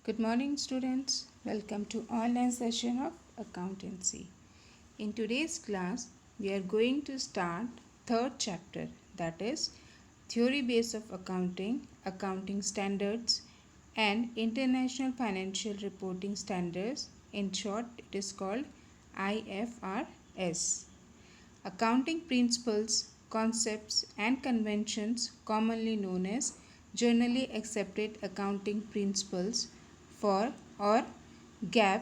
Good morning, students. Welcome to online session of accountancy. In today's class, we are going to start third chapter, that is theory base of accounting, accounting standards, and international financial reporting standards. In short, it is called IFRS. Accounting principles, concepts, and conventions, commonly known as generally accepted accounting principles for or GAAP,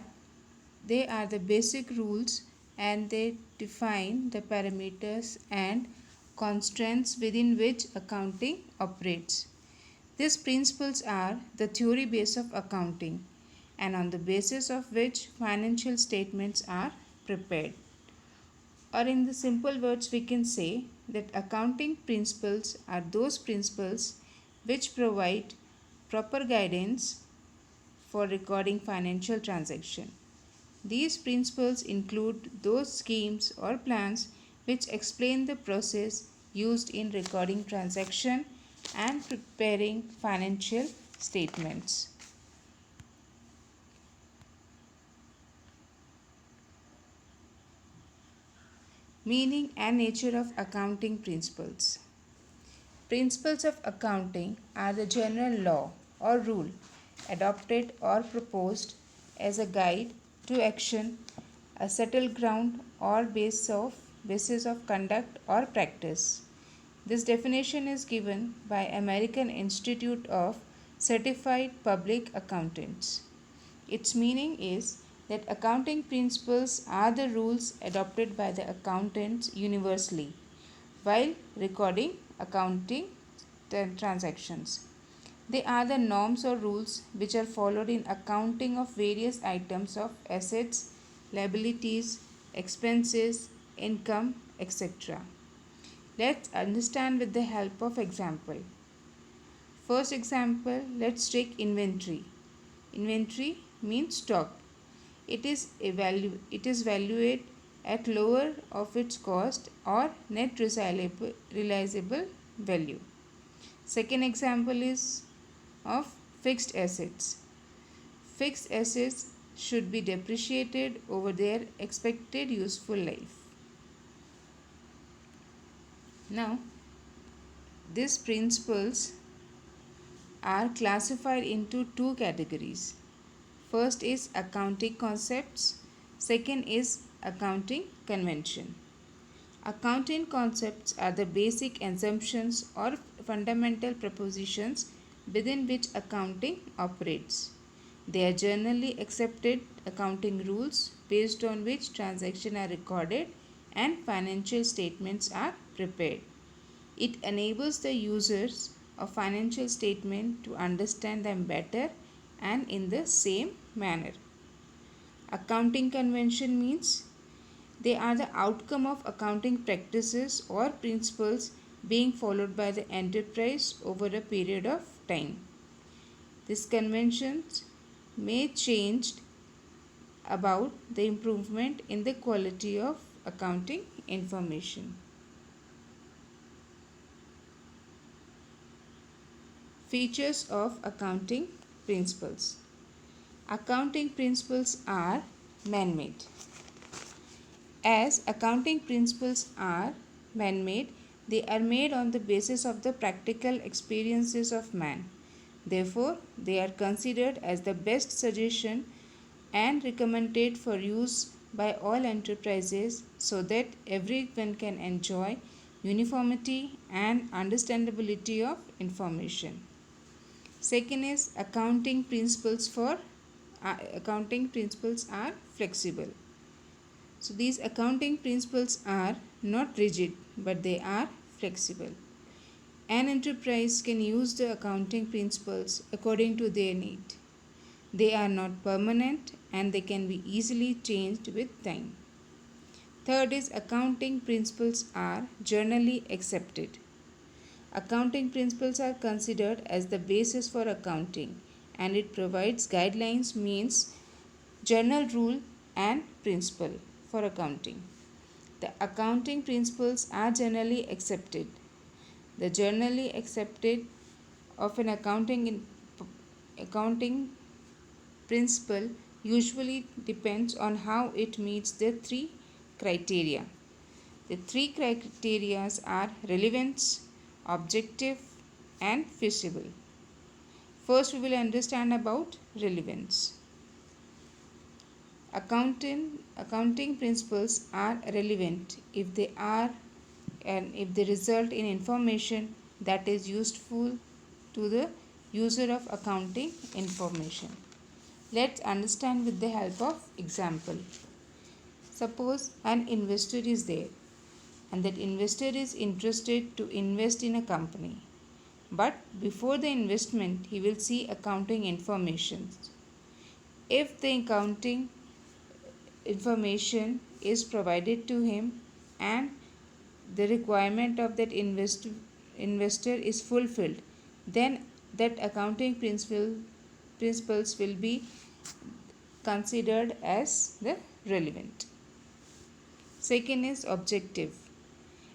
they are the basic rules and they define the parameters and constraints within which accounting operates. These principles are the theory base of accounting and on the basis of which financial statements are prepared. Or in the simple words, we can say that accounting principles are those principles which provide proper guidance for recording financial transaction. These principles include those schemes or plans which explain the process used in recording transaction and preparing financial statements. Meaning and nature of accounting principles. Principles of accounting are the general law or rule adopted or proposed as a guide to action, a settled ground or basis of conduct or practice. This definition is given by American Institute of Certified Public Accountants. Its meaning is that accounting principles are the rules adopted by the accountants universally while recording accounting transactions. They are the norms or rules which are followed in accounting of various items of assets, liabilities, expenses, income, etc. Let's understand with the help of example. First example, let's take inventory. Inventory means stock. It is valued at lower of its cost or net realizable value. Second example is of fixed assets. Fixed assets should be depreciated over their expected useful life. Now, these principles are classified into two categories. First is accounting concepts, second is accounting convention. Accounting concepts are the basic assumptions or fundamental propositions within which accounting operates. They are generally accepted accounting rules based on which transactions are recorded and financial statements are prepared. It enables the users of financial statement to understand them better and in the same manner. Accounting convention means they are the outcome of accounting practices or principles being followed by the enterprise over a period of time. These conventions may change about the improvement in the quality of accounting information. Features of accounting principles. Accounting principles are man-made. As accounting principles are man-made, they are made on the basis of the practical experiences of man. Therefore, they are considered as the best suggestion and recommended for use by all enterprises so that everyone can enjoy uniformity and understandability of information. Second is accounting principles are flexible. So these accounting principles are not rigid but they are flexible. An enterprise can use the accounting principles according to their need. They are not permanent and they can be easily changed with time. Third is accounting principles are generally accepted. Accounting principles are considered as the basis for accounting and it provides guidelines, means, general rule and principle for accounting. The accounting principles are generally accepted. The generally accepted of an accounting principle usually depends on how it meets the three criteria. The three criteria are relevance, objective, and feasible. First, we will understand about relevance. Accounting principles are relevant if they are and if they result in information that is useful to the user of accounting information. Let's understand with the help of example. Suppose an investor is there and that investor is interested to invest in a company. But before the investment, he will see accounting information. If the accounting information is provided to him and the requirement of that investor is fulfilled, then that accounting principles will be considered as the relevant. Second is objective.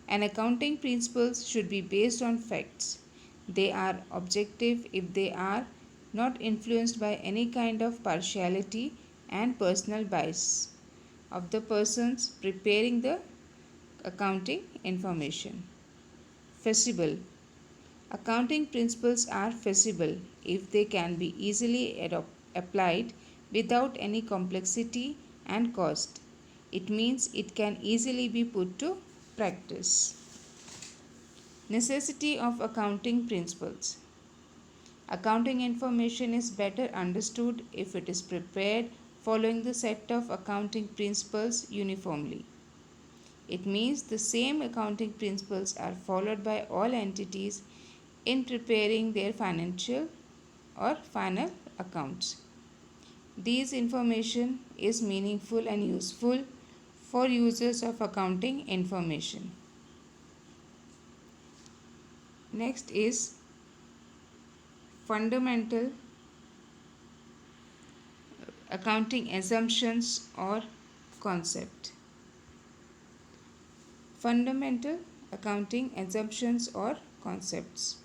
An accounting principles should be based on facts. They are objective if they are not influenced by any kind of partiality and personal bias of the persons preparing the accounting information. Feasible. Accounting principles are feasible if they can be easily applied without any complexity and cost. It means it can easily be put to practice. Necessity of accounting principles. Accounting information is better understood if it is prepared following the set of accounting principles uniformly. It means the same accounting principles are followed by all entities in preparing their financial or final accounts. This information is meaningful and useful for users of accounting information. Next is fundamental accounting assumptions or concept. Fundamental accounting assumptions or concepts.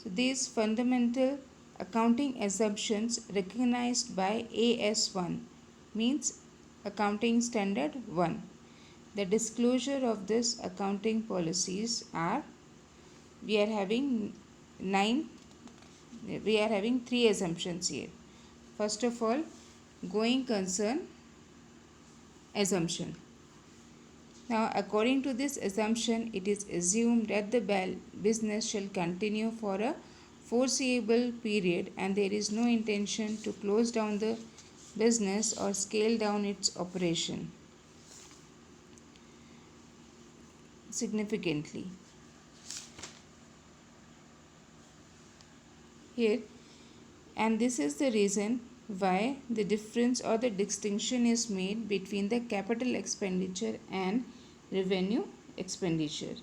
So these fundamental accounting assumptions recognized by AS1 means Accounting Standard 1. The disclosure of this accounting policies are we are having three assumptions here. First of all, going concern assumption. Now, according to this assumption, it is assumed that the business shall continue for a foreseeable period and there is no intention to close down the business or scale down its operation significantly. Here, and this is the reason why the difference or the distinction is made between the capital expenditure and revenue expenditure.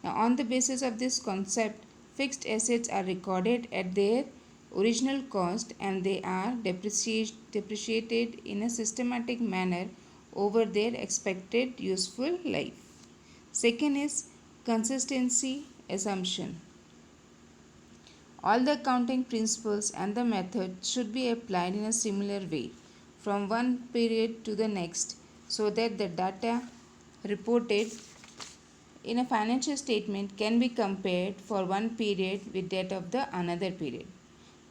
Now, on the basis of this concept, fixed assets are recorded at their original cost and they are depreciated in a systematic manner over their expected useful life. Second is consistency assumption. All the accounting principles and the method should be applied in a similar way from one period to the next so that the data reported in a financial statement can be compared for one period with that of the another period.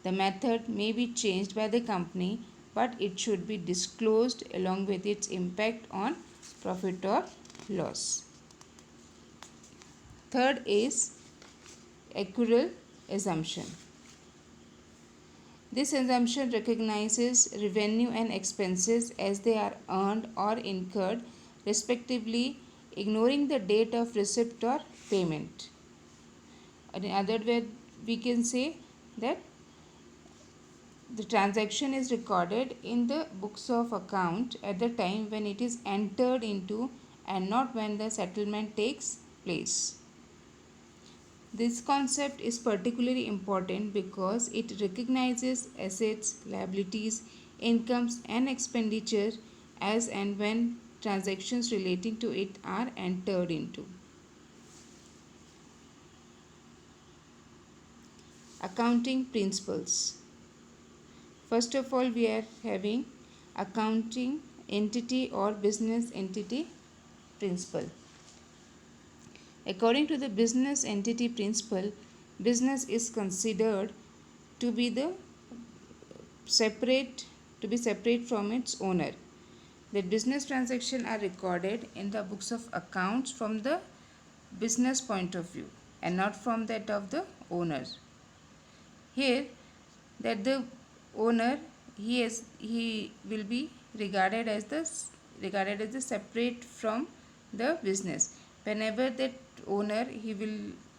The method may be changed by the company, but it should be disclosed along with its impact on profit or loss. Third is accrual assumption. This assumption recognizes revenue and expenses as they are earned or incurred respectively, ignoring the date of receipt or payment. In other words, we can say that the transaction is recorded in the books of account at the time when it is entered into and not when the settlement takes place. This concept is particularly important because it recognizes assets, liabilities, incomes and expenditure as and when transactions relating to it are entered into. Accounting principles. First of all, we are having accounting entity or business entity principle. According to the business entity principle, business is considered to be separate from its owner. The business transactions are recorded in the books of accounts from the business point of view and not from that of the owner. Here, that the owner he will be regarded as the separate from the business. Whenever that owner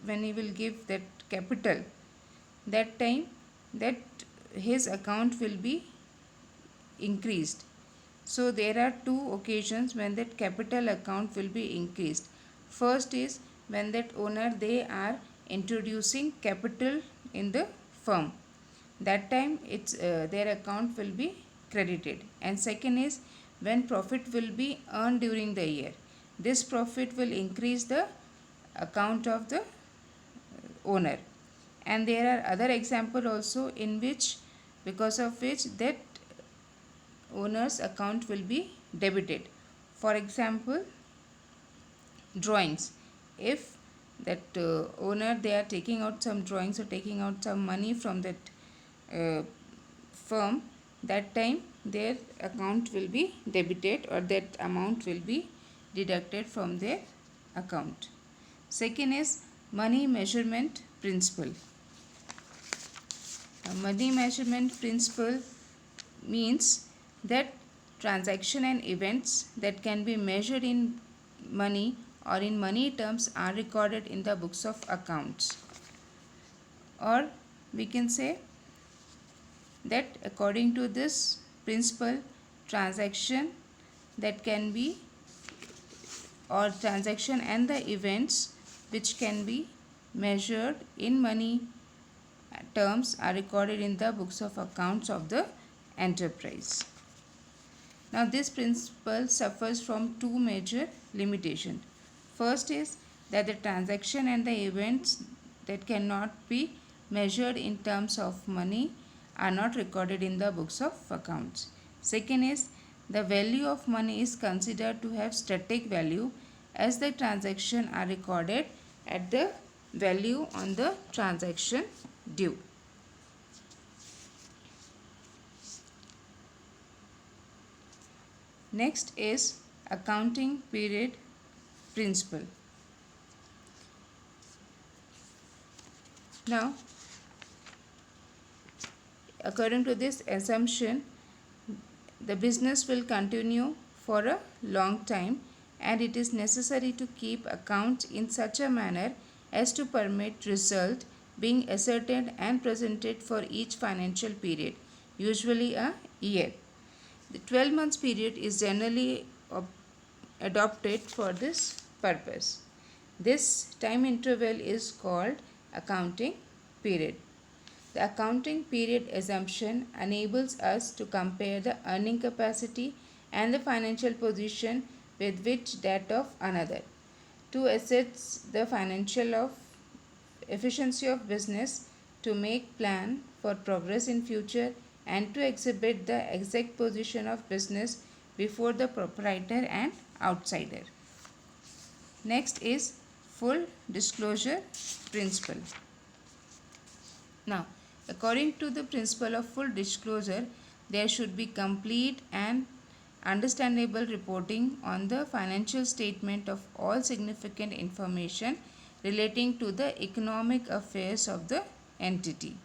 when he will give that capital, that time that his account will be increased. So there are two occasions when that capital account will be increased. First is when that owner they are introducing capital in the firm. That time their account will be credited. And second is when profit will be earned during the year. This profit will increase the account of the owner. And there are other example also in which because of which that owner's account will be debited. For example, drawings. If that owner they are taking out some drawings or taking out some money from that firm, that time their account will be debited or that amount will be deducted from their account. Second is money measurement principle. Money measurement principle means that transaction and events that can be measured in money or in money terms are recorded in the books of accounts. Or we can say that according to this principle, transaction that can be or transaction and the events which can be measured in money terms are recorded in the books of accounts of the enterprise. Now this principle suffers from two major limitations. First is that the transaction and the events that cannot be measured in terms of money are not recorded in the books of accounts. Second is the value of money is considered to have static value as the transactions are recorded at the value on the transaction due. Next is accounting period principle. Now, according to this assumption, the business will continue for a long time and it is necessary to keep accounts in such a manner as to permit result being ascertained and presented for each financial period, usually a year. The 12 months period is generally adopted for this purpose. This time interval is called accounting period. The accounting period assumption enables us to compare the earning capacity and the financial position with which that of another, to assess the financial efficiency of business, to make plan for progress in future, and to exhibit the exact position of business before the proprietor and outsider. Next is full disclosure principle. Now, according to the principle of full disclosure, there should be complete and understandable reporting on the financial statement of all significant information relating to the economic affairs of the entity.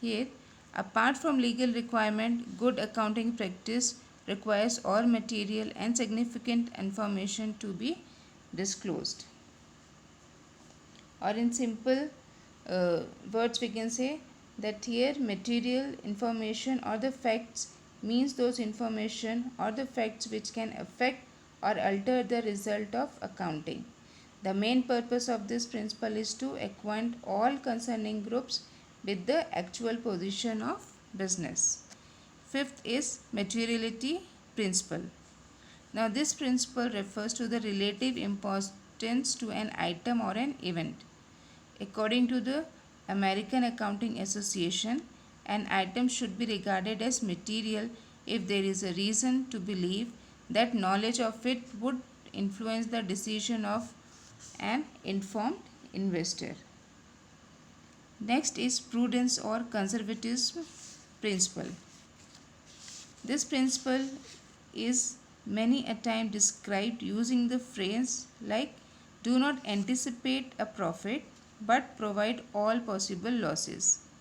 Here, apart from legal requirement, good accounting practice requires all material and significant information to be disclosed. Or in simple words, we can say that here material information or the facts means those information or the facts which can affect or alter the result of accounting. The main purpose of this principle is to acquaint all concerning groups with the actual position of business. Fifth is materiality principle. Now this principle refers to the relative importance to an item or an event. According to the American Accounting Association, an item should be regarded as material if there is a reason to believe that knowledge of it would influence the decision of an informed investor. Next is prudence or conservatism principle. This principle is many a time described using the phrase like do not anticipate a profit but provide all possible losses.